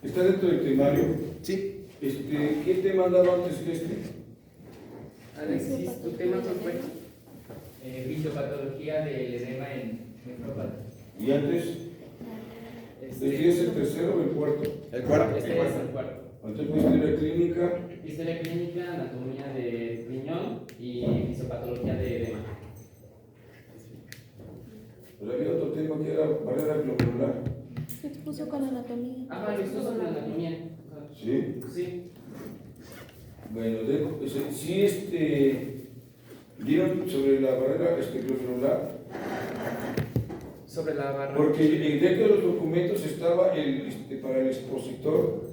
¿Está dentro del temario? Sí. ¿Qué tema andaba antes que este? Alexis, ¿tu tema cuál fue? Fisiopatología del edema en nefrópata. ¿Y antes? ¿Este es el tercero o el cuarto? El cuarto. Este es el cuarto. Antes fue historia clínica. Historia clínica, anatomía de riñón y fisiopatología de edema. Pero había otro tema que era barrera glomerular. Se expuso con anatomía. Ah, vale, esto es sobre anatomía. Sí. Sí. Bueno, sí, dieron sobre la barrera glomerular. Sobre la barra. Porque dentro de los documentos estaba para el expositor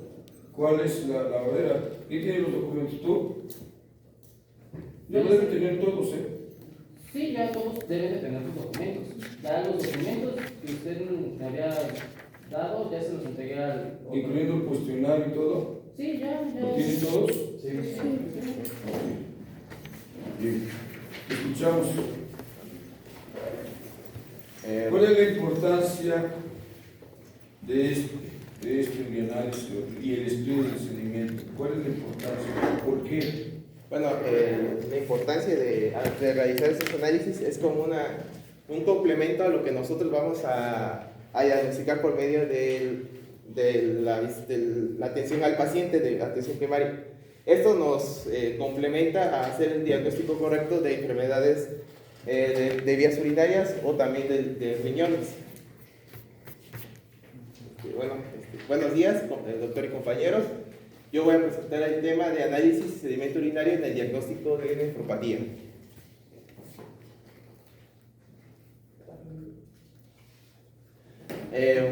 cuál es la barrera. ¿Quién tiene los documentos? ¿Tú? Ya lo deben tener todos, ¿eh? Sí, ya todos deben de tener sus documentos. Ya los documentos que usted me había dado, ya se los entregué al otro. Incluyendo el cuestionario y todo. Sí, ya. ¿Lo tienen todos? Sí. Bien. Escuchamos. ¿Cuál es la importancia de este análisis y el estudio del sedimento? ¿Cuál es la importancia? ¿Por qué? Bueno, la importancia de realizar estos análisis es como un complemento a lo que nosotros vamos a diagnosticar por medio de la atención al paciente, de atención primaria. Esto nos complementa a hacer el diagnóstico correcto de enfermedades de vías urinarias o también de riñones. Bueno, buenos días, doctor y compañeros. Yo voy a presentar el tema de análisis de sedimento urinario en el diagnóstico de nefropatía.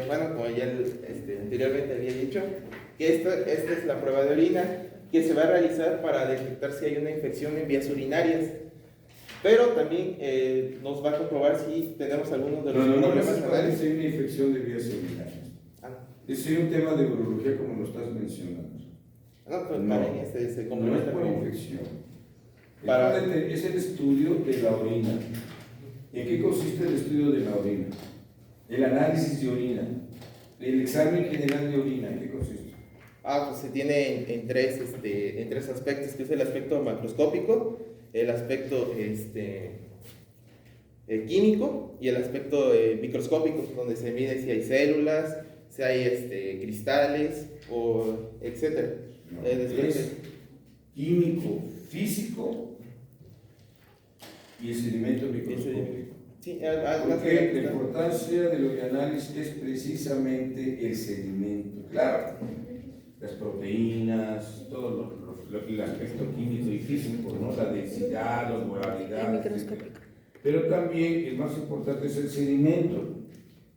Bueno, como ya anteriormente había dicho, que esta es la prueba de orina que se va a realizar para detectar si hay una infección en vías urinarias. Pero también nos va a comprobar si tenemos algunos de los problemas anales. No, una infección de vías urinarias. Ese es un tema de urología como lo estás mencionando. No, pues también se complementa con con infección. Es el estudio de la orina. ¿Y en qué consiste el estudio de la orina? El análisis de orina. El examen general de orina, ¿en qué consiste? Pues se tiene en tres aspectos, que es el aspecto macroscópico, el aspecto químico y el aspecto microscópico, donde se mide si hay células, si hay cristales, etcétera. No, es químico, físico y el sedimento microscópico. Sí, porque la importancia del urinanálisis es precisamente el sedimento. Claro, las proteínas, todo el aspecto químico y físico, ¿no? La densidad, la osmolaridad, pero también el más importante es el sedimento,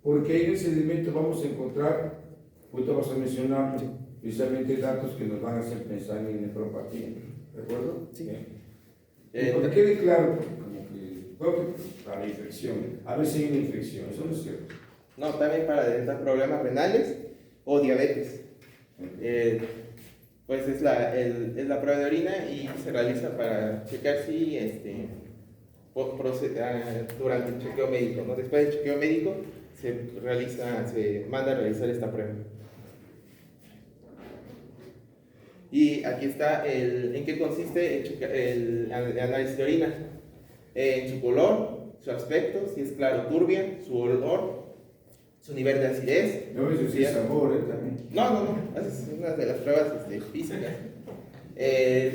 porque ahí en el sedimento vamos a encontrar, ahorita vas a mencionar precisamente datos que nos van a hacer pensar en nefropatía, ¿de acuerdo? Sí. Porque quede claro, como que para la infección, a ver si hay una infección, eso no es cierto. No, también para detectar problemas renales o diabetes. Pues es la prueba de orina y se realiza para checar si durante el chequeo médico, ¿no? Después del chequeo médico se manda a realizar esta prueba. Y aquí está en qué consiste el análisis de orina. En su color, su aspecto, si es claro turbia, su olor, su nivel de acidez. No es decir sabor, también. No, esa es una de las pruebas físicas.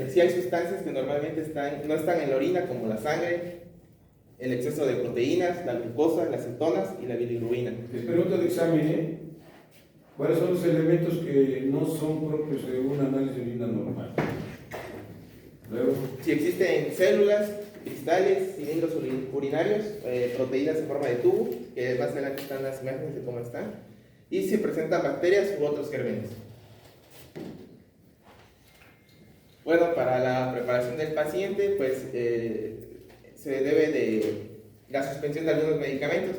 Si hay sustancias que normalmente no están en la orina, como la sangre, el exceso de proteínas, la glucosa, las cetonas y la bilirrubina. Es pregunta de examen, ¿eh? ¿Cuáles son los elementos que no son propios de un análisis de orina normal? Luego, si existen células, cristales, cilindros urinarios, proteínas en forma de tubo, que más adelante están las imágenes de cómo están, y si presentan bacterias u otros gérmenes. Bueno, para la preparación del paciente, pues se debe de la suspensión de algunos medicamentos,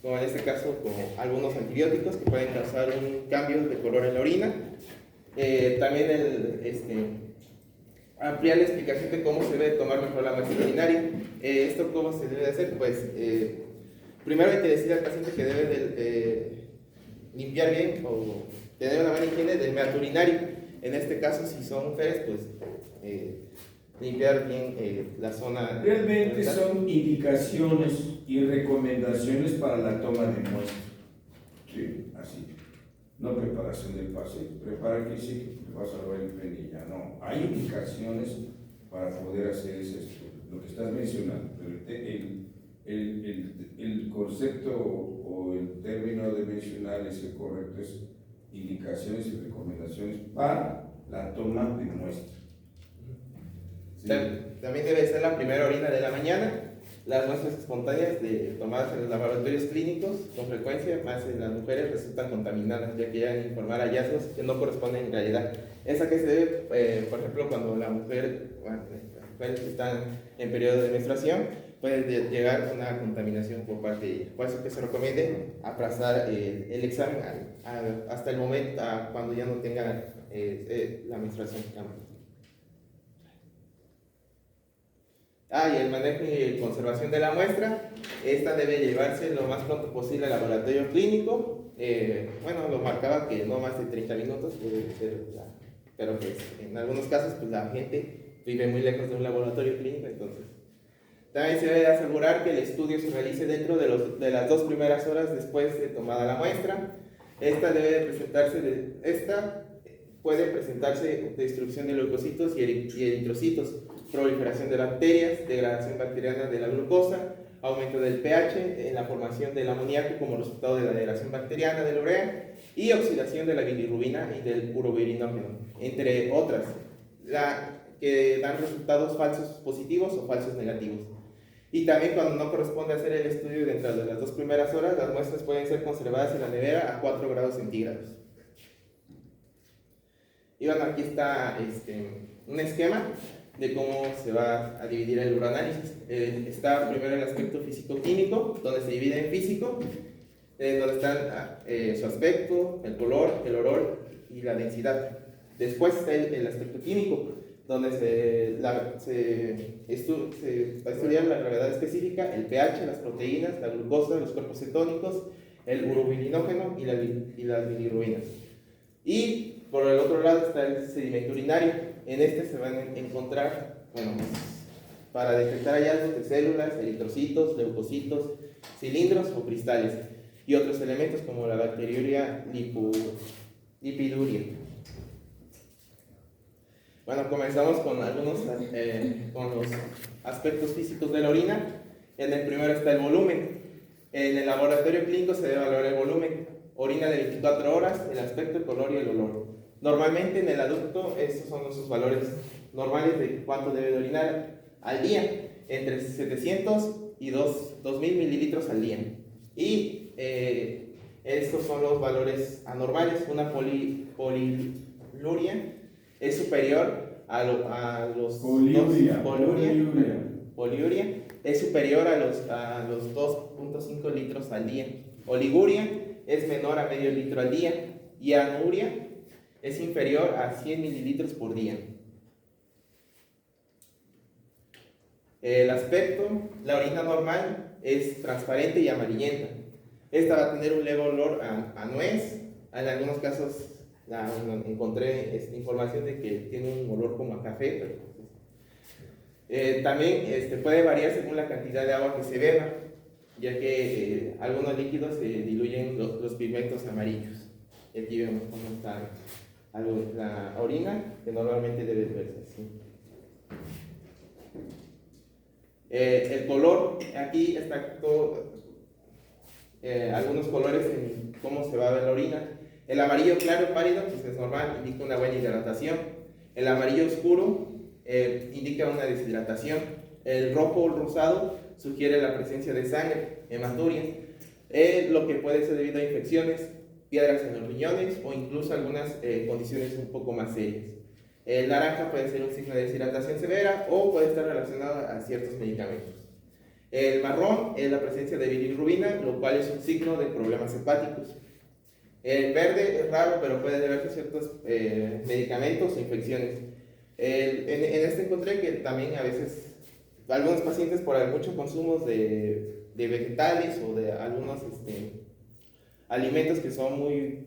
como en este caso como algunos antibióticos que pueden causar un cambio de color en la orina. También ampliar la explicación de cómo se debe tomar mejor la muestra urinaria. ¿Esto cómo se debe hacer? Pues primero hay que decir al paciente que debe de limpiar bien o tener una buena higiene del meato urinario. En este caso, si son mujeres, pues limpiar bien la zona. Realmente son indicaciones y recomendaciones para la toma de muestra. Sí, así. No preparación del pase. Prepara que sí, que vas a ver el penilla. No, hay indicaciones para poder hacer ese estudio. Lo que estás mencionando, pero el concepto o el término de mencionar ese correcto es indicaciones y recomendaciones para la toma de muestra. Sí. También debe ser la primera orina de la mañana. Las muestras espontáneas tomadas en los laboratorios clínicos con frecuencia, más en las mujeres, resultan contaminadas, ya que llegan a informar hallazgos que no corresponden en realidad. Esa que se debe, por ejemplo, cuando las mujeres están en periodo de menstruación, puede llegar una contaminación por parte de ella. Por eso que se recomiende aplazar el examen hasta el momento cuando ya no tenga la menstruación. Y el manejo y conservación de la muestra. Esta debe llevarse lo más pronto posible al laboratorio clínico. Lo marcaba que no más de 30 minutos puede ser, pero pues en algunos casos pues la gente vive muy lejos de un laboratorio clínico, entonces también se debe asegurar que el estudio se realice dentro de las 2 primeras horas después de tomada la muestra. Esta puede presentarse destrucción de leucocitos y eritrocitos, proliferación de bacterias, degradación bacteriana de la glucosa, aumento del pH en la formación del amoníaco como resultado de la degradación bacteriana de la urea y oxidación de la bilirrubina y del urobirinógeno, entre otras, que dan resultados falsos positivos o falsos negativos. Y también cuando no corresponde hacer el estudio dentro de las 2 primeras horas, las muestras pueden ser conservadas en la nevera a 4 grados centígrados. Y bueno, aquí está un esquema de cómo se va a dividir el uroanálisis. Está primero el aspecto físico-químico, donde se divide en físico, donde están su aspecto, el color, el olor y la densidad. Después está el aspecto químico, donde se va a estudiar la gravedad específica, el pH, las proteínas, la glucosa, los cuerpos cetónicos, el urobirinógeno y las bilirrubinas. Y por el otro lado está el sedimento urinario. En este se van a encontrar, para detectar hallazgos de células, eritrocitos, leucocitos, cilindros o cristales y otros elementos como la bacteriuria lipiduria. Bueno, comenzamos con con los aspectos físicos de la orina. En el primero está el volumen. En el laboratorio clínico se debe evaluar el volumen. Orina de 24 horas, el aspecto, el color y el olor. Normalmente en el adulto estos son sus valores normales de cuánto debe de orinar al día, entre 700 y 2000 mililitros al día. Y estos son los valores anormales. Una poliuria es superior a los poliuria es superior a los 2.5 litros al día. Oliguria es menor a medio litro al día y anuria es inferior a 100 mililitros por día. El aspecto, la orina normal es transparente y amarillenta. Esta va a tener un leve olor a nuez. En algunos casos encontré información de que tiene un olor como a café, pero también puede variar según la cantidad de agua que se beba, ya que algunos líquidos se diluyen los pigmentos amarillos. Y aquí vemos cómo está la orina, que normalmente debe verse así. El color, aquí está algunos colores en cómo se va a ver la orina. El amarillo claro pálido, pues es normal, indica una buena hidratación. El amarillo oscuro indica una deshidratación. El rojo o rosado sugiere la presencia de sangre, hematuria, lo que puede ser debido a infecciones, piedras en los riñones o incluso algunas condiciones un poco más serias. El naranja puede ser un signo de deshidratación severa o puede estar relacionado a ciertos medicamentos. El marrón es la presencia de bilirrubina, lo cual es un signo de problemas hepáticos. El verde es raro, pero puede deberse a ciertos medicamentos o infecciones. En este encontré que también a veces algunos pacientes por mucho consumo de vegetales o de algunos alimentos que son muy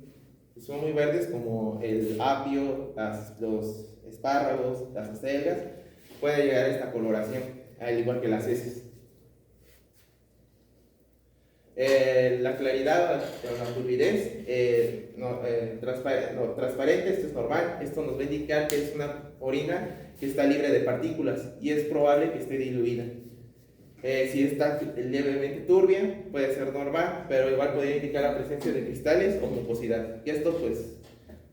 son muy verdes, como el apio, los espárragos, las acelgas, puede llegar a esta coloración, al igual que las heces. La claridad o la turbidez transparente, esto es normal. Esto nos va a indicar que es una orina que está libre de partículas y es probable que esté diluida. Si está levemente turbia, puede ser normal, pero igual podría indicar la presencia de cristales o mucosidad. Y esto, pues,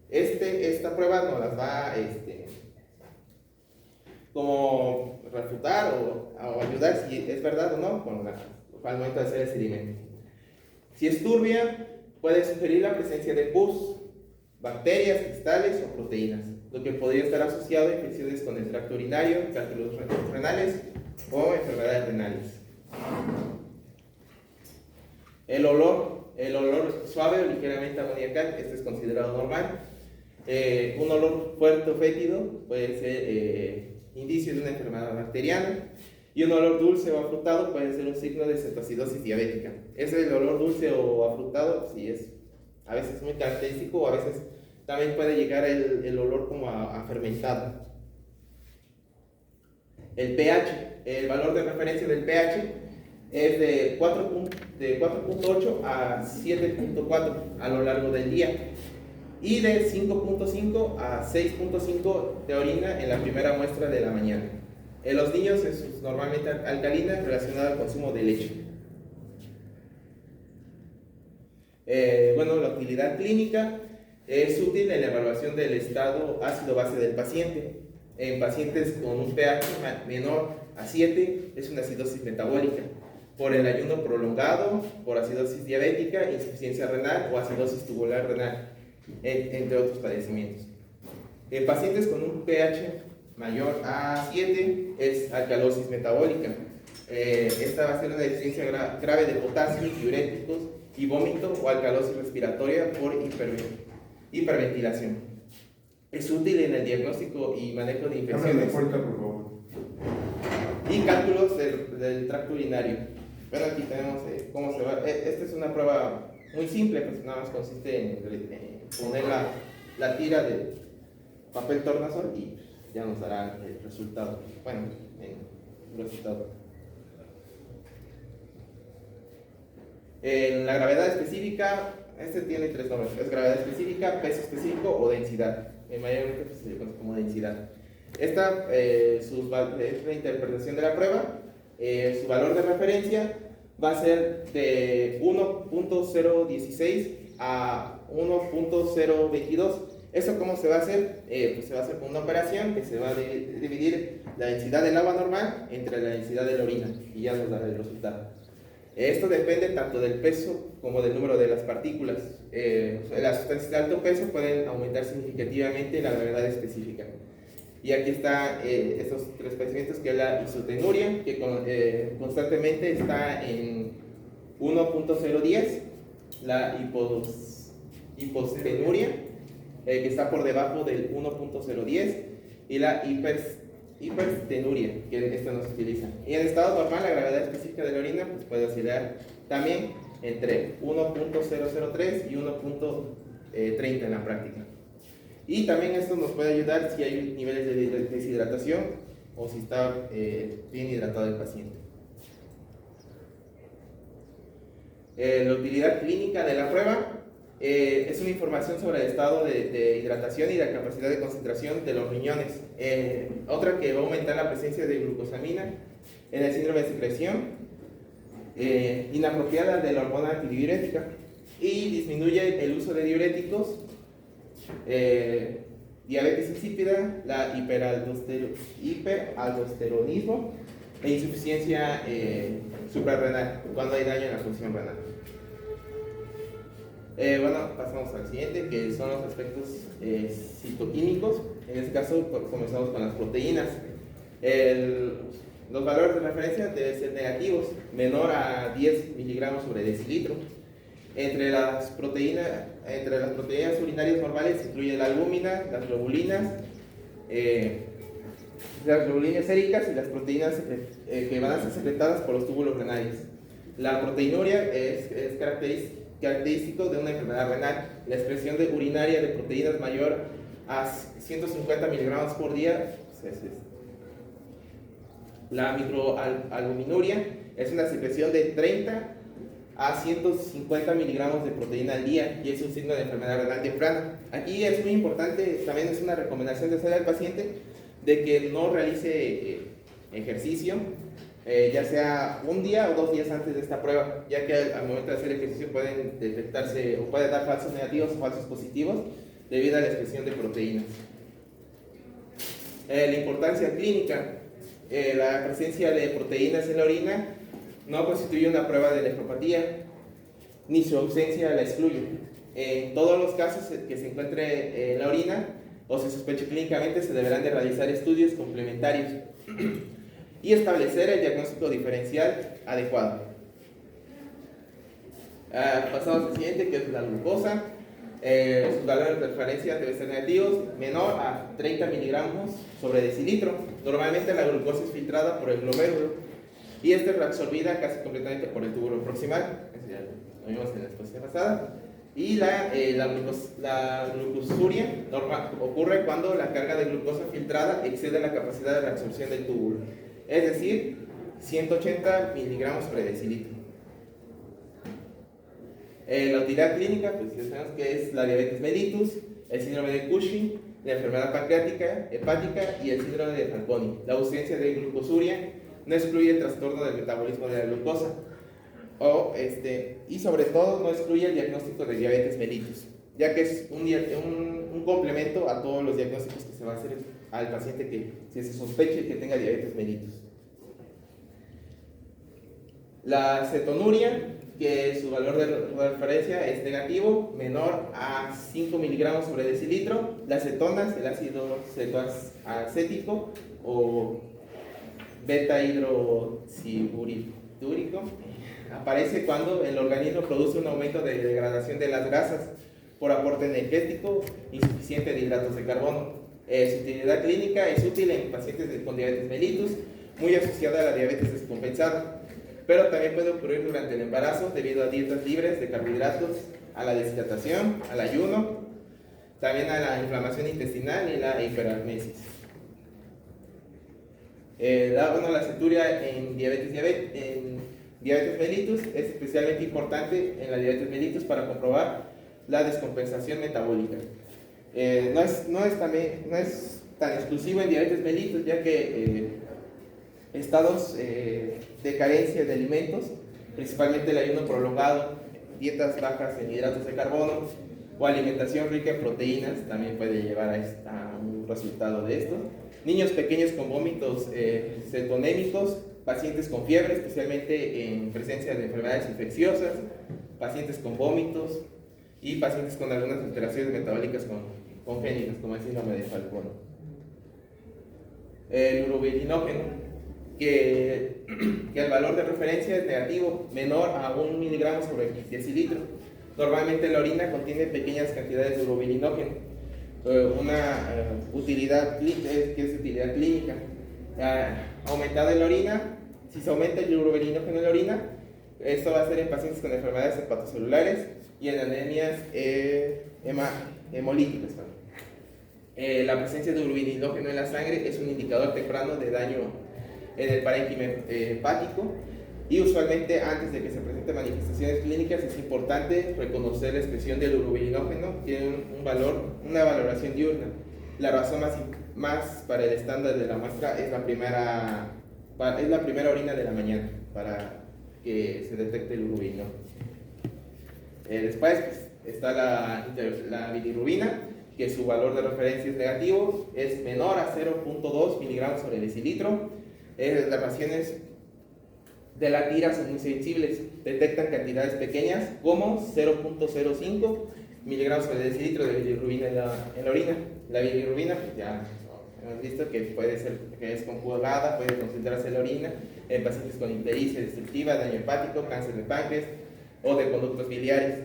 esta prueba nos las va como refutar o ayudar si es verdad o no al momento de hacer el sedimento. Si es turbia, puede sugerir la presencia de pus, bacterias, cristales o proteínas, lo que podría estar asociado a infecciones con el tracto urinario, cálculos renales o enfermedades renales. El olor suave o ligeramente amoníacal, este es considerado normal. Un olor fuerte o fétido puede ser indicio de una enfermedad bacteriana. Y un olor dulce o afrutado puede ser un signo de cetoacidosis diabética. Ese el olor dulce o afrutado, sí es a veces muy característico, o a veces también puede llegar el olor como a fermentado. El pH, el valor de referencia del pH es de 4.8 a 7.4 a lo largo del día y de 5.5 a 6.5 de orina en la primera muestra de la mañana. En los niños es normalmente alcalina relacionada al consumo de leche. La utilidad clínica es útil en la evaluación del estado ácido-base del paciente. En pacientes con un pH menor a 7 es una acidosis metabólica, por el ayuno prolongado, por acidosis diabética, insuficiencia renal o acidosis tubular renal, entre otros padecimientos. En pacientes con un pH mayor a 7 es alcalosis metabólica. Esta va a ser una deficiencia grave de potasio, diuréticos y vómito o alcalosis respiratoria por hiperventilación. Es útil en el diagnóstico y manejo de infecciones. Puerta, por favor. Y cálculos del tracto urinario. Bueno, aquí tenemos cómo se va. Esta es una prueba muy simple, pues nada más consiste en poner la tira de papel tornasol y ya nos dará el resultado. Bueno, el resultado. En la gravedad específica, este tiene tres nombres: es gravedad específica, peso específico o densidad. Mayormente pues, se conoce como densidad. Esta es la interpretación de la prueba. Su valor de referencia va a ser de 1.016 a 1.022. ¿Eso cómo se va a hacer? Pues se va a hacer con una operación que se va a dividir la densidad del agua normal entre la densidad de la orina y ya nos dará el resultado. Esto depende tanto del peso como del número de las partículas. Las sustancias de alto peso pueden aumentar significativamente la gravedad específica. Y aquí están estos tres padecimientos, que es la isotenuria, que constantemente está en 1.010, la hipostenuria, que está por debajo del 1.010, y la hiperstenuria, que esta no se utiliza. Y en estado normal, la gravedad específica de la orina pues, puede oscilar también entre 1.003 y 1.30 en la práctica. Y también esto nos puede ayudar si hay niveles de deshidratación o si está bien hidratado el paciente. La utilidad clínica de la prueba es una información sobre el estado de hidratación y la capacidad de concentración de los riñones. Otra que va a aumentar la presencia de glucosamina en el síndrome de secreción inapropiada de la hormona antidiurética, y disminuye el uso de diuréticos, diabetes insípida, la hiperaldosteronismo e insuficiencia suprarrenal cuando hay daño en la función renal. Pasamos al siguiente, que son los aspectos citoquímicos. En este caso comenzamos con las proteínas. Los valores de referencia deben ser negativos, menor a 10 miligramos sobre decilitro. Entre las proteínas urinarias normales se incluye la albúmina, las globulinas séricas y las proteínas que van a ser secretadas por los túbulos renales. La proteinuria es característico de una enfermedad renal. La expresión de urinaria de proteínas mayor a 150 miligramos por día. La microalbuminuria es una secreción de 30 a 150 miligramos de proteína al día y es un signo de enfermedad renal temprana. Aquí es muy importante, también es una recomendación de hacer al paciente de que no realice ejercicio, ya sea un día o 2 días antes de esta prueba, ya que al momento de hacer ejercicio pueden detectarse o pueden dar falsos negativos o falsos positivos debido a la expresión de proteínas. La importancia clínica. La presencia de proteínas en la orina no constituye una prueba de nefropatía, ni su ausencia la excluye. En todos los casos que se encuentre en la orina o se sospeche clínicamente, se deberán de realizar estudios complementarios y establecer el diagnóstico diferencial adecuado. Pasamos al siguiente, que es la glucosa. Sus valores de referencia deben ser negativos, menor a 30 miligramos sobre decilitro. Normalmente la glucosa es filtrada por el glomérulo y esta es reabsorbida casi completamente por el túbulo proximal. Eso ya lo vimos en la exposición pasada. Y la glucosuria ocurre cuando la carga de glucosa filtrada excede la capacidad de reabsorción del túbulo, es decir, 180 miligramos sobre decilitro. La utilidad clínica, pues ya sabemos que es la diabetes mellitus, el síndrome de Cushing, la enfermedad pancreática, hepática y el síndrome de Fanconi. La ausencia de glucosuria no excluye el trastorno del metabolismo de la glucosa y sobre todo no excluye el diagnóstico de diabetes mellitus, ya que es un complemento a todos los diagnósticos que se va a hacer al paciente que se sospeche que tenga diabetes mellitus. La cetonuria, que su valor de referencia es negativo, menor a 5 miligramos sobre decilitro. Las cetonas, el ácido cetoacético o beta-hidroxiburitúrico, aparece cuando el organismo produce un aumento de degradación de las grasas por aporte energético insuficiente de hidratos de carbono. Su utilidad clínica es útil en pacientes con diabetes mellitus, muy asociada a la diabetes descompensada, pero también puede ocurrir durante el embarazo debido a dietas libres de carbohidratos, a la deshidratación, al ayuno, también a la inflamación intestinal y la hiperagmesis. La ceturia en diabetes mellitus es especialmente importante en la diabetes mellitus para comprobar la descompensación metabólica. No es tan exclusivo en diabetes mellitus, ya que estados de carencia de alimentos, principalmente el ayuno prolongado, dietas bajas en hidratos de carbono o alimentación rica en proteínas, también puede llevar a un resultado de esto. Niños pequeños con vómitos cetonémicos, pacientes con fiebre, especialmente en presencia de enfermedades infecciosas, pacientes con vómitos y pacientes con algunas alteraciones metabólicas congénitas, como el síndrome de Fanconi. El urobilinógeno, que el valor de referencia es negativo, menor a 1 miligramo sobre decilitro. Normalmente la orina contiene pequeñas cantidades de urobilinógeno. Una utilidad clínica. Aumentada en la orina, si se aumenta el urobilinógeno en la orina, esto va a ser en pacientes con enfermedades hepatocelulares y en anemias hemolíticas. La presencia de urobilinógeno en la sangre es un indicador temprano de daño en el parénquima hepático y usualmente antes de que se presenten manifestaciones clínicas es importante reconocer la expresión del urobilinógeno. Tiene una valoración diurna. La razón más para el estándar de la muestra es la primera orina de la mañana para que se detecte el urobilinógeno. Después está la bilirrubina, que su valor de referencia es negativo, es menor a 0.2 miligramos sobre decilitro. Las raciones de la tira son muy sensibles, detectan cantidades pequeñas como 0.05 miligramos sobre decilitro de bilirrubina en la orina. La bilirrubina, pues ya hemos visto que que es conjugada, puede concentrarse en la orina en pacientes con ictericia destructiva, daño hepático, cáncer de páncreas o de conductos biliares,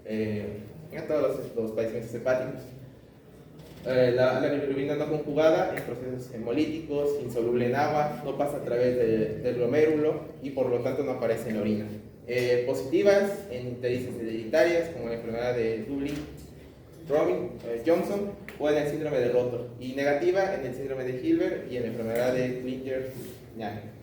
en todos los padecimientos hepáticos. La bilirrubina no conjugada en procesos hemolíticos, insoluble en agua, no pasa a través del glomérulo y por lo tanto no aparece en la orina. positivas en ictericia hereditarias, como la enfermedad de Johnson o en el síndrome de Rotor, y negativa en el síndrome de Hilbert y en la enfermedad de Klinger-Diagne.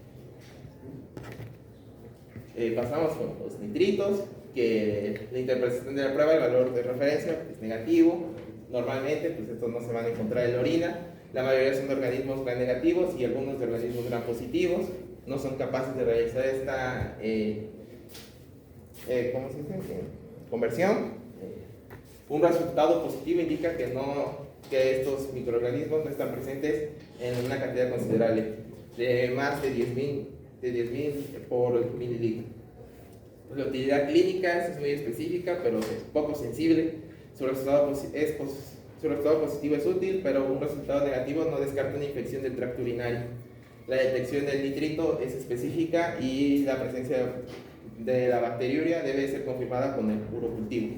Pasamos con los nitritos, que la interpretación de la prueba, el valor de referencia es negativo. Normalmente, pues estos no se van a encontrar en la orina. La mayoría son de organismos gram negativos y algunos de organismos gram positivos. No son capaces de realizar esta ¿cómo se dice? Conversión. Un resultado positivo indica que estos microorganismos no están presentes en una cantidad considerable, de más de 10.000 por mililitro. La utilidad clínica es muy específica, pero es poco sensible. Su resultado positivo es útil, pero un resultado negativo no descarta una infección del tracto urinario. La detección del nitrito es específica y la presencia de la bacteriuria debe ser confirmada con el urocultivo.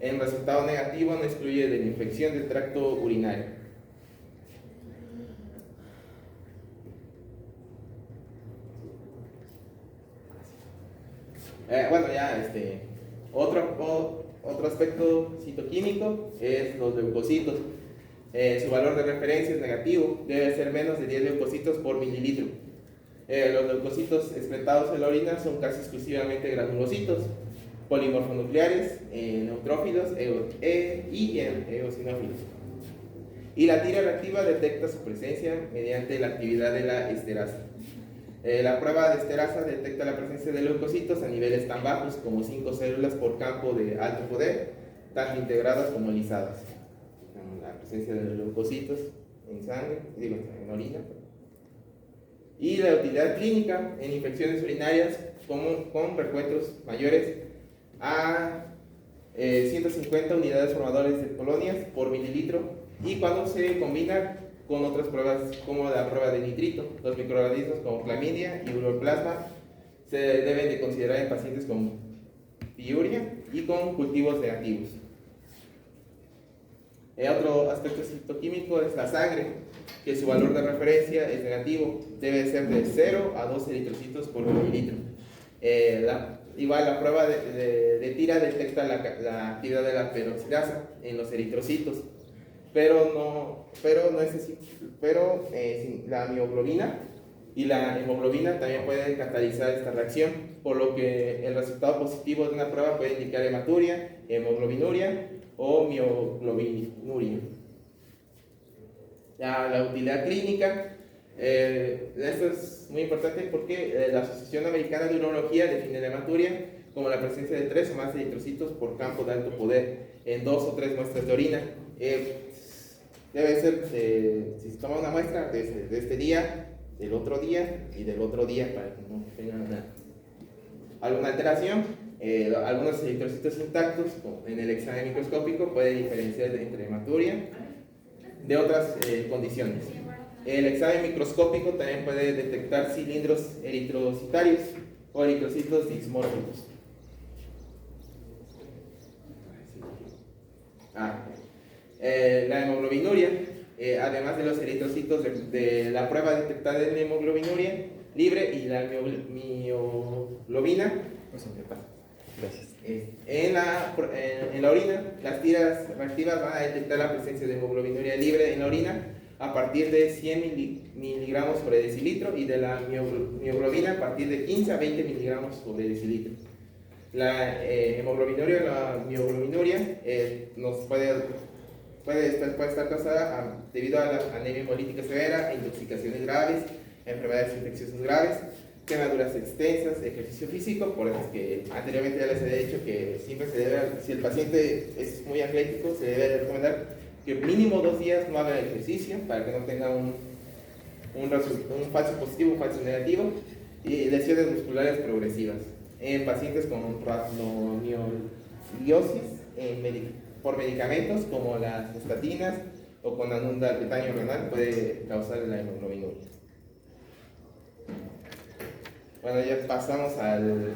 El resultado negativo no excluye de la infección del tracto urinario. Otro aspecto citoquímico es los leucocitos. Su valor de referencia es negativo, debe ser menos de 10 leucocitos por mililitro. Los leucocitos excretados en la orina son casi exclusivamente granulocitos, polimorfonucleares, neutrófilos y eosinófilos. Y la tira reactiva detecta su presencia mediante la actividad de la esterasa. La prueba de esterasa detecta la presencia de leucocitos a niveles tan bajos como 5 células por campo de alto poder, tanto integradas como lisadas. La presencia de leucocitos en sangre, en orina. Y la utilidad clínica en infecciones urinarias con recuentos mayores a 150 unidades formadores de colonias por mililitro, y cuando se combina con otras pruebas como la prueba de nitrito. Los microorganismos como clamidia y uroplasma se deben de considerar en pacientes con piuria y con cultivos negativos. Otro aspecto citoquímico es la sangre, que su valor de referencia es negativo, debe ser de 0 a 2 eritrocitos por mililitro. Igual la prueba de tira detecta la actividad de la peroxidasa en los eritrocitos, pero la mioglobina y la hemoglobina también pueden catalizar esta reacción, por lo que el resultado positivo de una prueba puede indicar hematuria, hemoglobinuria o mioglobinuria. La utilidad clínica, esto es muy importante porque la Asociación Americana de Urología define la hematuria como la presencia de 3 o más eritrocitos por campo de alto poder en 2 o 3 muestras de orina. Debe ser, si se toma una muestra de este día, del otro día y del otro día, para que no tengan alguna alteración. Algunos eritrocitos intactos en el examen microscópico pueden diferenciar entre hematuria de otras condiciones. El examen microscópico también puede detectar cilindros eritrocitarios o eritrocitos dismórficos. La hemoglobinuria, además de los eritrocitos de la prueba detectada en hemoglobinuria libre y la mioglobina, gracias. En la orina, las tiras reactivas van a detectar la presencia de hemoglobinuria libre en la orina a partir de 100 miligramos sobre decilitro y de la mioglobina a partir de 15 a 20 miligramos sobre decilitro. La hemoglobinuria o la mioglobinuria puede estar causada debido a la anemia hemolítica severa, intoxicaciones graves, enfermedades infecciosas graves, quemaduras extensas, ejercicio físico. Por eso es que anteriormente ya les he dicho que siempre se debe, si el paciente es muy atlético, se debe recomendar que mínimo 2 días no haga ejercicio para que no tenga un falso positivo, un falso negativo, y lesiones musculares progresivas. En pacientes con rhabdomiolisis por medicamentos como las estatinas o con androgetanio renal puede causar la hemoglobinuria. Bueno, ya pasamos al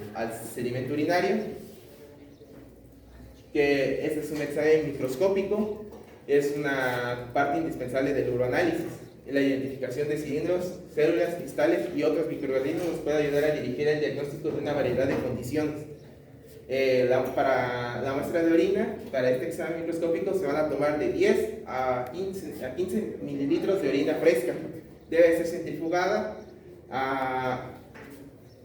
sedimento urinario, que este es un examen microscópico, es una parte indispensable del uroanálisis. la identificación de cilindros, células, cristales y otros microorganismos nos puede ayudar a dirigir el diagnóstico de una variedad de condiciones. Para la muestra de orina, para este examen microscópico, se van a tomar de 10 a 15 mililitros de orina fresca. Debe ser centrifugada a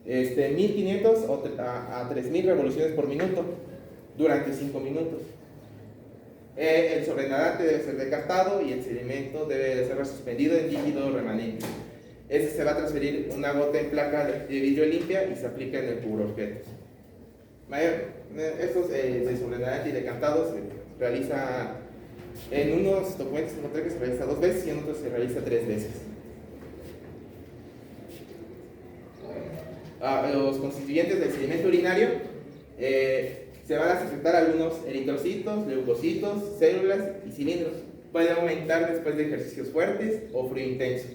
1500 o a 3000 revoluciones por minuto durante 5 minutos. El sobrenadante debe ser descartado y el sedimento debe de ser suspendido en líquido remanente. Ese se va a transferir una gota en placa de vidrio limpia y se aplica en el cubreobjetos. Estos de sobrenadante y decantado se realiza en unos documentos, encontré que se realiza 2 veces y en otros se realiza 3 veces. Los constituyentes del sedimento urinario se van a secretar algunos eritrocitos, leucocitos, células y cilindros. Pueden aumentar después de ejercicios fuertes o frío intenso.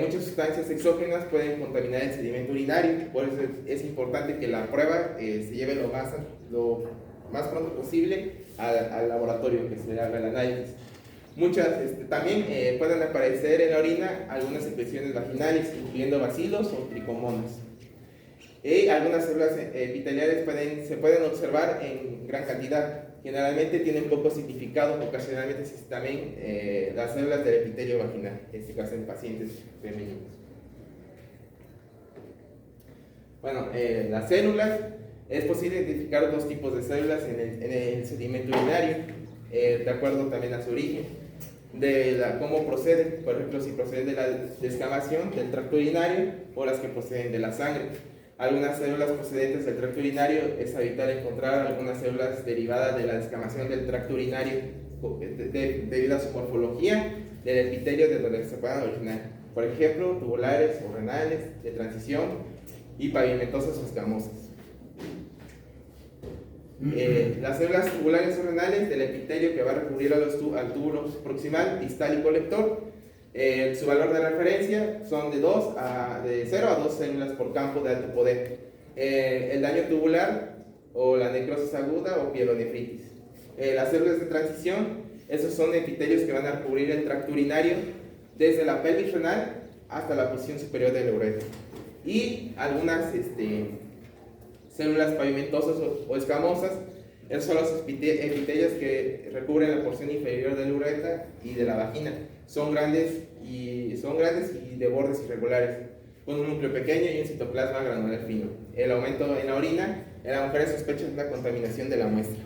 Muchas sustancias exógenas pueden contaminar el sedimento urinario, por eso es importante que la prueba se lleve lo más pronto posible al laboratorio que se haga el análisis. También pueden aparecer en la orina algunas infecciones vaginales, incluyendo bacilos o tricomonas. Algunas células epiteliales se pueden observar en gran cantidad. Generalmente tienen poco significado, ocasionalmente existen también las células del epitelio vaginal, en este caso en pacientes femeninos. Bueno, las células, es posible identificar 2 tipos de células en el sedimento urinario, de acuerdo también a su origen, cómo proceden, por ejemplo, si proceden de la descamación del tracto urinario o las que proceden de la sangre. Algunas células procedentes del tracto urinario es habitual encontrar algunas células derivadas de la descamación del tracto urinario debido a su morfología del epitelio de donde se puedan originar. Por ejemplo, tubulares o renales, de transición y pavimentosas o escamosas. Las células tubulares o renales del epitelio que va a recurrir al túbulo proximal, distal y colector. Su valor de referencia son de 0 a 2 células por campo de alto poder. El daño tubular o la necrosis aguda o pielonefritis. Las células de transición, esos son epitelios que van a recubrir el tracto urinario desde la pelvis renal hasta la posición superior del uretra. Y algunas células pavimentosas o escamosas, esos son los epitelios que recubren la porción inferior del uretra y de la vagina. Son grandes y de bordes irregulares, con un núcleo pequeño y un citoplasma granular fino. El aumento en la orina, en la mujer sospecha de una contaminación de la muestra.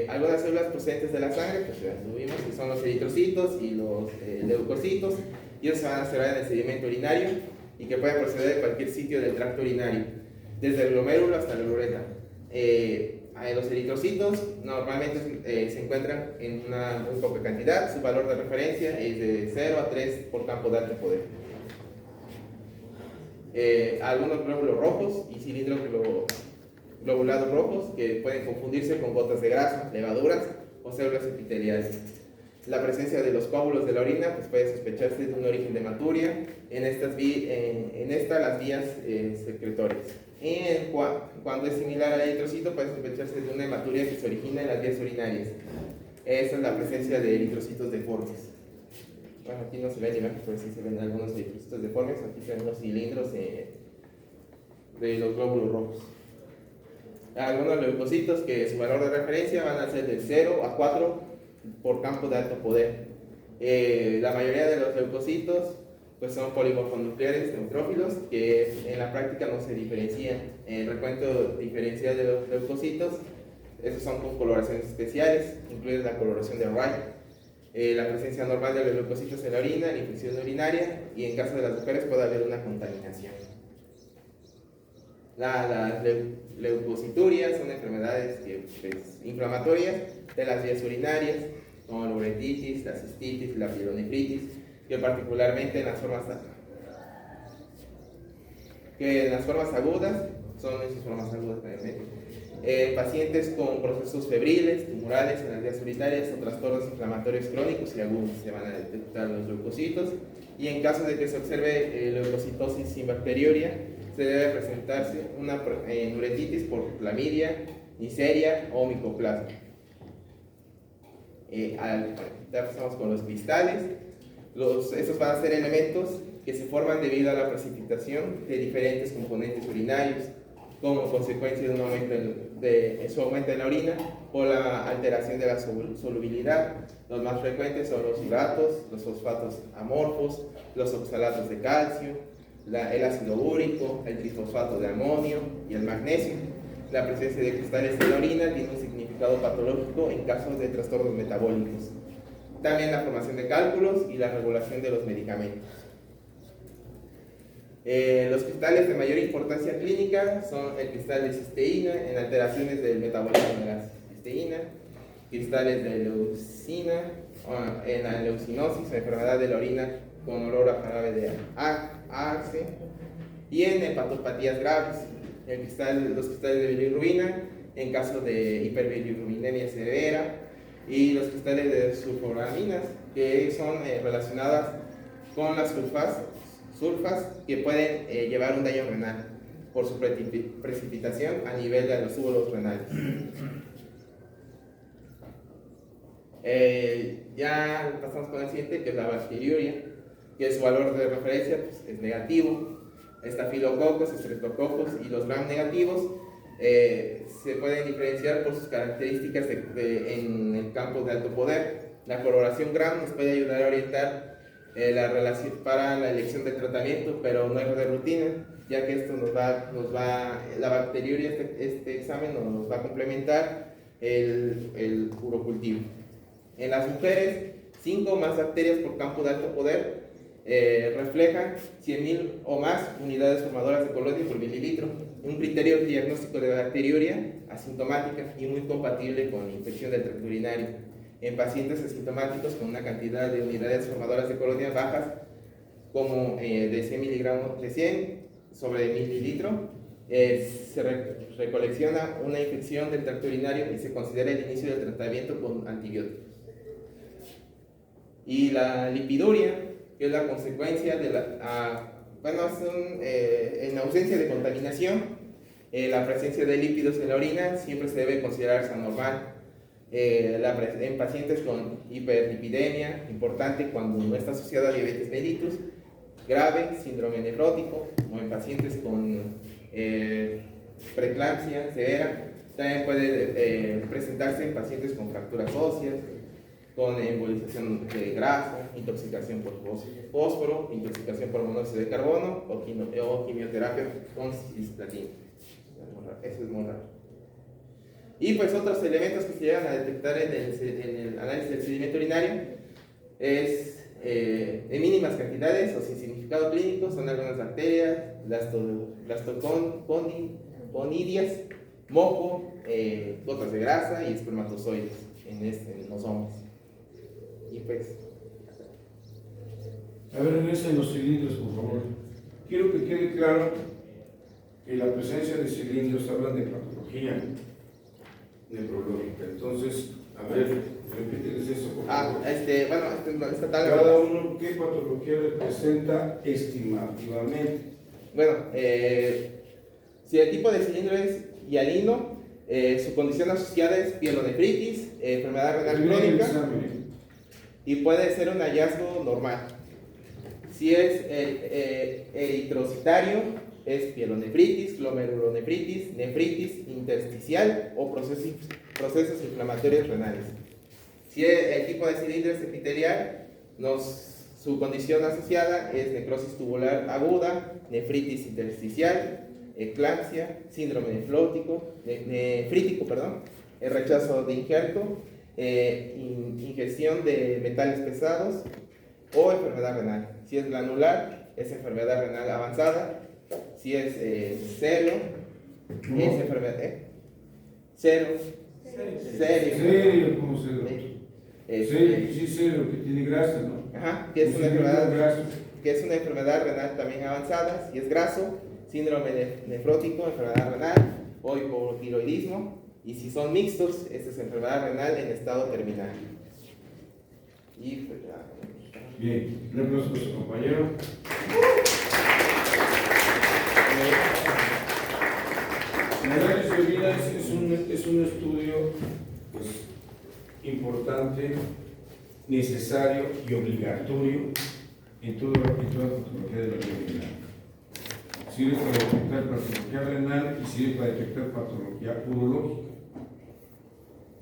Algunas células procedentes de la sangre, pues ya lo vimos, que son los eritrocitos y los leucocitos, y ellos se van a observar en el sedimento urinario y que pueden proceder de cualquier sitio del tracto urinario, desde el glomérulo hasta la uretra. Los eritrocitos normalmente se encuentran en una muy poca cantidad, su valor de referencia es de 0 a 3 por campo de alto poder. Algunos glóbulos rojos y cilindros globulados rojos que pueden confundirse con gotas de grasa, levaduras o células epiteliales. La presencia de los coágulos de la orina pues puede sospecharse de un origen de hematuria, en esta las vías secretorias. Cuando es similar al eritrocito puede sospecharse de una hematuria que se origina en las vías urinarias. Esa es la presencia de eritrocitos deformes. Bueno, aquí no se ven imágenes, pero sí se ven algunos eritrocitos deformes. Aquí se ven los cilindros de los glóbulos rojos. Algunos leucocitos que su valor de referencia van a ser de 0 a 4 por campo de alto poder. La mayoría de los leucocitos pues son polimorfonucleares neutrófilos que en la práctica no se diferencian. El recuento diferencial de los leucocitos, esos son con coloraciones especiales, incluye la coloración de Wright. La presencia normal de los leucocitos en la orina, la infección urinaria y en caso de las mujeres puede haber una contaminación. Las leucociturias son enfermedades inflamatorias de las vías urinarias, como la uretitis, la cistitis, la pielonefritis, que particularmente en las formas agudas, son esas formas agudas pacientes con procesos febriles, tumorales en las vías urinarias o trastornos inflamatorios crónicos y agudos se van a detectar los leucocitos, y en caso de que se observe leucocitosis inbacterioria se debe presentarse una uretitis por clamidia, neisseria o micoplasma. Ya pasamos con los cristales. Estos van a ser elementos que se forman debido a la precipitación de diferentes componentes urinarios, como consecuencia de un aumento su aumento en la orina o la alteración de la solubilidad. Los más frecuentes son los uratos, los fosfatos amorfos, los oxalatos de calcio, el ácido úrico, el trifosfato de amonio y el magnesio. La presencia de cristales en la orina tiene un significado patológico en casos de trastornos metabólicos. También la formación de cálculos y la regulación de los medicamentos. Los cristales de mayor importancia clínica son el cristal de cisteína en alteraciones del metabolismo de la cisteína, cristales de leucina en la leucinosis, enfermedad de la orina con olor a jarabe de arce, y en hepatopatías graves, los cristales de bilirrubina en caso de hiperbilirrubinemia severa, y los cristales de sulforaminas que son relacionadas con las sulfas que pueden llevar un daño renal por su precipitación a nivel de los túbulos renales. Ya pasamos con el siguiente, que es la bacteriuria, que su valor de referencia pues, es negativo. Estafilococos, estreptococos y los gram negativos se pueden diferenciar por sus características en el campo de alto poder. La coloración gram nos puede ayudar a orientar la relación para la elección del tratamiento, pero no es de rutina, ya que esto la bacteriuria, este examen nos va a complementar el urocultivo. En las mujeres, 5 o más bacterias por campo de alto poder reflejan 100.000 o más unidades formadoras de colonia por mililitro, un criterio diagnóstico de bacteriuria asintomática y muy compatible con infección del tracto urinario. En pacientes asintomáticos con una cantidad de unidades formadoras de colonia bajas, como de 100 miligramos de 100 sobre mililitro, se recolecciona una infección del tracto urinario y se considera el inicio del tratamiento con antibióticos. Y la lipiduria, que es la consecuencia de en ausencia de contaminación, la presencia de lípidos en la orina siempre se debe considerarse anormal. En pacientes con hiperlipidemia, importante cuando no está asociada a diabetes mellitus, grave, síndrome nefrótico, o en pacientes con preeclampsia severa, también puede presentarse en pacientes con fracturas óseas, con embolización de grasa, intoxicación por fósforo, intoxicación por monóxido de carbono o quimioterapia con cisplatina. Eso es muy raro. Y pues otros elementos que se llegan a detectar en el análisis del sedimento urinario es en mínimas cantidades o sin significado clínico son algunas bacterias, blastoconidias, moco, gotas de grasa y espermatozoides en los hombres. Y pues... A ver, regresen los cilindros, por favor. Quiero que quede claro que la presencia de cilindros habla de patología nefrológica. Entonces, a ver, repíteles eso, por favor. Esta tabla... Cada uno, ¿qué patología representa estimativamente? Bueno, si el tipo de cilindro es hialino, su condición asociada es pielonefritis, enfermedad renal crónica, y puede ser un hallazgo normal. Si es eritrocitario, es pielonefritis, glomerulonefritis, nefritis intersticial o procesos inflamatorios renales. Si el tipo de cilindro es epitelial, su condición asociada es necrosis tubular aguda, nefritis intersticial, eclampsia, síndrome nefrítico, el rechazo de injerto, ingestión de metales pesados o enfermedad renal. Si es granular, es enfermedad renal avanzada. Si es serio, es enfermedad. Serio, ¿cómo serio? Sí, serio, que tiene grasa, ¿no? Ajá, que es una enfermedad renal también avanzada. Si es graso, síndrome nefrótico, enfermedad renal o hipotiroidismo. Y si son mixtos, esta es enfermedad renal en estado terminal. Y pues ya. Bien, un aplauso para su compañero. El análisis de orina es un estudio pues, importante, necesario y obligatorio en toda la patología de la vía urinaria. Sirve para detectar patología renal y sirve para detectar patología urológica,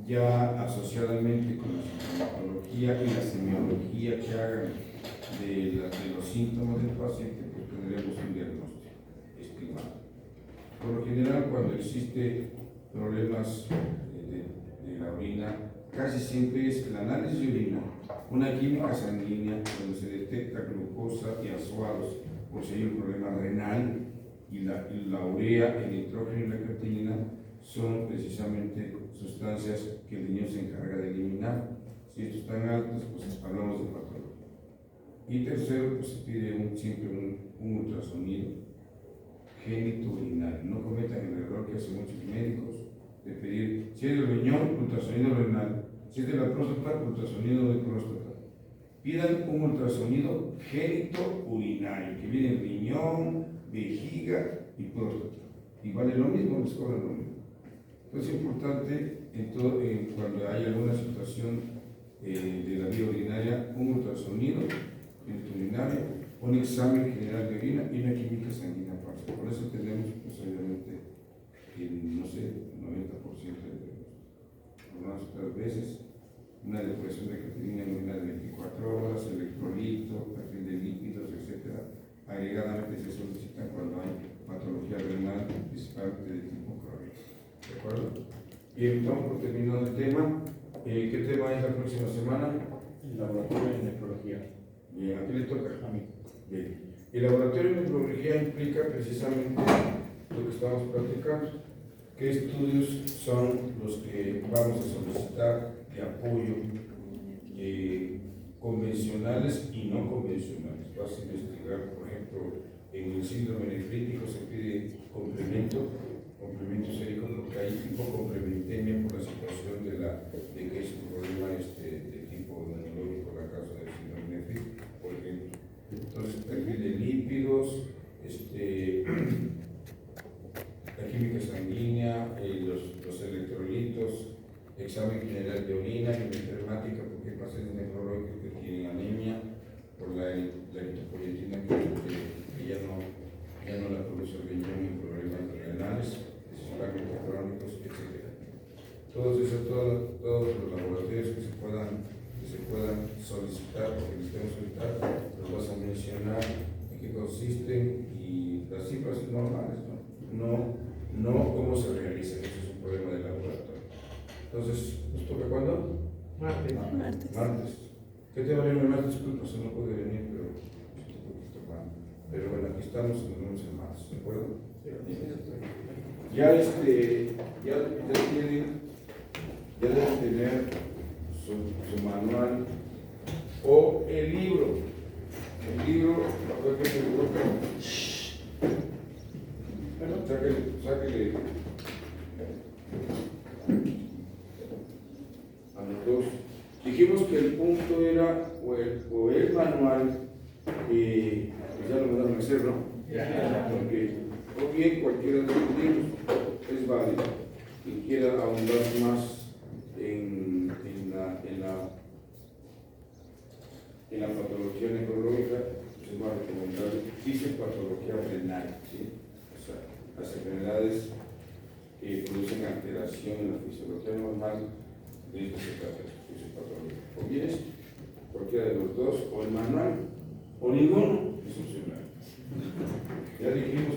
ya asociadamente con la sintomatología y la semiología que hagan de los síntomas del paciente, pues tendremos un diagnóstico estimado. Por lo general, cuando existe problemas de la orina, casi siempre es el análisis de orina, una química sanguínea donde se detecta glucosa y azuaros por si hay un problema renal, y la urea, el nitrógeno y la creatinina son precisamente sustancias que el riñón se encarga de eliminar. Si estos están altos, pues hablamos de patología. Y tercero, pues se pide siempre un ultrasonido genitourinario. No cometan el error que hacen muchos médicos de pedir, si es del riñón, ultrasonido renal, si es de la próstata, ultrasonido de próstata. Pidan un ultrasonido genitourinario, que viene riñón, vejiga y próstata. Y vale lo mismo, les cobran lo mismo. Entonces es importante cuando hay alguna situación de la vía urinaria, un ultrasonido genitourinario, un examen general de orina y una química sanguínea aparte. Por eso tenemos, pues obviamente, no sé, el 90% de algunas otras veces, una depuración de creatinina en orina de 24 horas, electrolito, perfil de lípidos, etc. Agregadamente se solicitan cuando hay patología renal, principalmente de tipo crónico. ¿De acuerdo? Bien, vamos por terminado el tema. ¿Qué tema es la próxima semana? El laboratorio de nefrología. Bien, ¿a qué le toca? A mí. Bien. El laboratorio de nefrología implica precisamente lo que estamos platicando. ¿Qué estudios son los que vamos a solicitar de apoyo convencionales y no convencionales? Vas a investigar, por ejemplo, en el síndrome nefrítico se pide complemento sérico porque hay hipocomplementemia por la situación de que es un problema de tipo neurológico, la causa del síndrome nefrítico, por ejemplo. Entonces, perfil de lípidos, la química sanguínea, los electrolitos, examen general de orina, hemática, porque hay pacientes nefrológicos que tienen anemia por la eritropoyetina que ya no la produce el riñón en problemas renales, principalmente crónicos, etc. Todos los laboratorios que se puedan solicitar, porque necesitamos solicitar, los vas a mencionar en qué consisten y las cifras normales, no cómo se realiza, eso es un problema del laboratorio. Entonces, ¿nos toca cuándo? Martes. Martes. ¿Qué tema viene el martes? Disculpa, se no puede venir, pero estoy un poquito mal. Pero bueno, aquí estamos y nos vemos el martes, ¿de acuerdo? Ya deben tener su manual o el libro. El libro, a ver qué se coloca. Sáquele a los dos. Dijimos que el punto era o el manual, pues ya lo mandaron a hacer, ¿no? O bien cualquiera de los libros es válido. Quien quiera ahondar más en la patología nefrológica, se va a recomendar fisiopatología renal, ¿sí? O sea, las enfermedades que producen alteración en la fisiología normal de esto se trata de fisiopatología. O bien cualquiera de los dos, o el manual, o ninguno, es opcional. Ya dijimos